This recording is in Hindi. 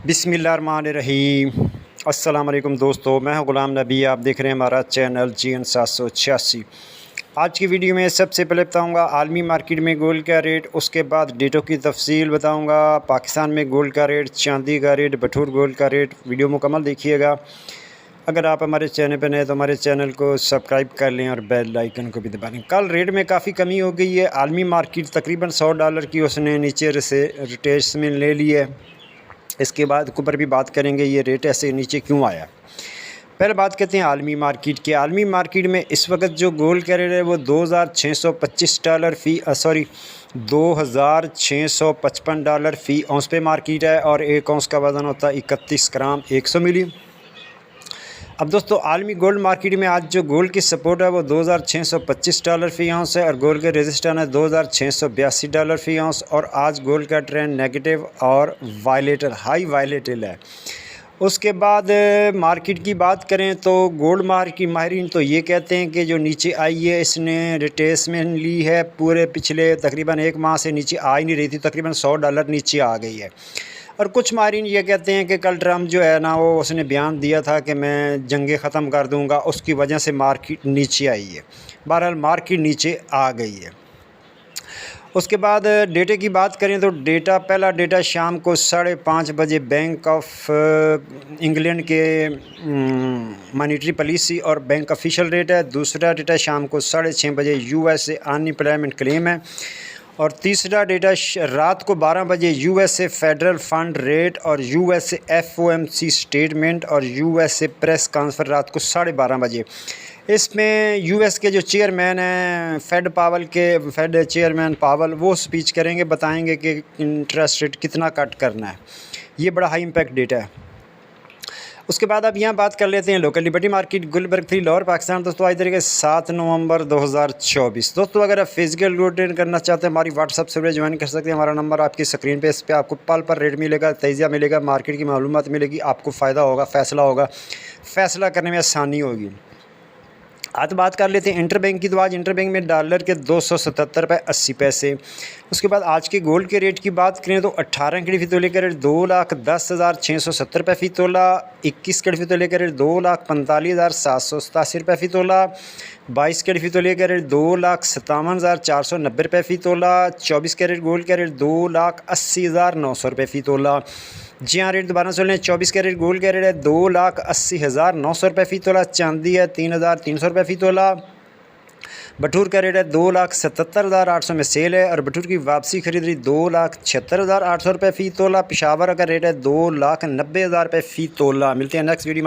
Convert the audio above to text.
बिस्मिल्लाहिर्रहमानिर्रहीम। अस्सलाम वालेकुम दोस्तों, मैं हूं ग़ुलाम नबी। आप देख रहे हैं हमारा चैनल GN 786। आज की वीडियो में सबसे पहले बताऊंगा आलमी मार्केट में गोल्ड का रेट, उसके बाद डेटों की तफसील बताऊंगा, पाकिस्तान में गोल्ड का रेट, चांदी का रेट, बटूर गोल्ड का रेट। वीडियो मुकम्मल देखिएगा। अगर आप हमारे चैनल पर नए तो हमारे चैनल को सब्सक्राइब कर लें और बेल आइकन को भी दबा लें। कल रेट में काफ़ी कमी हो गई है। आलमी मार्केट तकरीबन $100 की उसने नीचे से रिट्रेसमेंट ले ली है। इसके बाद ऊपर भी बात करेंगे ये रेट ऐसे नीचे क्यों आया। पहले बात करते हैं आलमी मार्केट की। आलमी मार्केट में इस वक्त जो गोल्ड का रेट है वो $2655 $2655 फ़ी औंस पे मार्केट है और एक औंस का वज़न होता है 31 ग्राम 100 मिली। अब दोस्तों आलमी गोल्ड मार्केट में आज जो गोल्ड की सपोर्ट है वो $2625 फ़ी औंस है और गोल्ड के रेजिस्टेंस है $2682 फ़ी औंस। और आज गोल्ड का ट्रेंड नेगेटिव और हाई वायलेटल है। उसके बाद मार्केट की बात करें तो गोल्ड मार्केट माहिरीन तो ये कहते हैं कि जो नीचे आई है इसने रिट्रेसमेंट ली है। पूरे पिछले तकरीबन एक माह से नीचे आ ही नहीं रही थी, तकरीबन $100 नीचे आ गई है। और कुछ माहिरीन ये कहते हैं कि कल ट्रम्प जो है ना वो उसने बयान दिया था कि मैं जंगें ख़त्म कर दूंगा, उसकी वजह से मार्केट नीचे आई है। बहरहाल मार्केट नीचे आ गई है। उसके बाद डेटे की बात करें तो पहला डेटा शाम को 5:30 बजे बैंक ऑफ इंग्लैंड के मॉनेटरी पॉलिसी और बैंक ऑफिशियल रेट है। दूसरा डेटा शाम को 6:30 बजे USA अनएम्प्लॉयमेंट क्लेम है। और तीसरा डेटा रात को 12 बजे USA फेडरल फंड रेट और USA FOMC स्टेटमेंट और USA प्रेस कॉन्फ्रेंस रात को 12:30 बजे। इसमें US के जो चेयरमैन हैं फेड चेयरमैन पावल वो स्पीच करेंगे, बताएंगे कि इंटरेस्ट रेट कितना कट करना है। ये बड़ा हाई इम्पैक्ट डेटा है। उसके बाद अब यहाँ बात कर लेते हैं local Liberty Market Gulberg 3 Lahore Pakistan. दोस्तों आज तरीके 7 नवंबर 2024। दोस्तों अगर आप फिजिकल गोल्ड ट्रेड करना चाहते हैं हमारी व्हाट्सअप सर्विस ज्वाइन कर सकते हैं। हमारा नंबर आपकी स्क्रीन पे, इस पर आपको पल पर रेट मिलेगा, तजिया मिलेगा, मार्केट की मालूमात मिलेगी, आपको फ़ायदा होगा, फ़ैसला करने में आसानी होगी। आज बात कर लेते हैं इंटरबैंक की। तो आज इंटरबैंक में डॉलर के $277.80। उसके बाद आज के गोल्ड के रेट की बात करें तो 18 कैरेट फ़ी तोले का रेट $2,10,670 फ़ी तोला। 21 कैरेट फ़ी तोले का रेट $2,45,787 फ़ी तोला। 22 कैरेट फ़ी तोले का रेट $2,57,490 फ़ी तोला। 24 कैरेट गोल्ड का रेट $2,80,900 फ़ी तोला। जी हाँ, रेट दोबारा सुन लें। 24 कैरेट गोल्ड का रेट है $2,80,900 फ़ी तोला। चांदी है $3,300 फ़ी तोला। बटूर का रेट है $2,77,800 में सेल है और बटूर की वापसी खरीदारी $2,76,800 फ़ी तोला। पेशावर का रेट है $2,90,000 फ़ी तोला। मिलते हैं नेक्स्ट वीडियो में।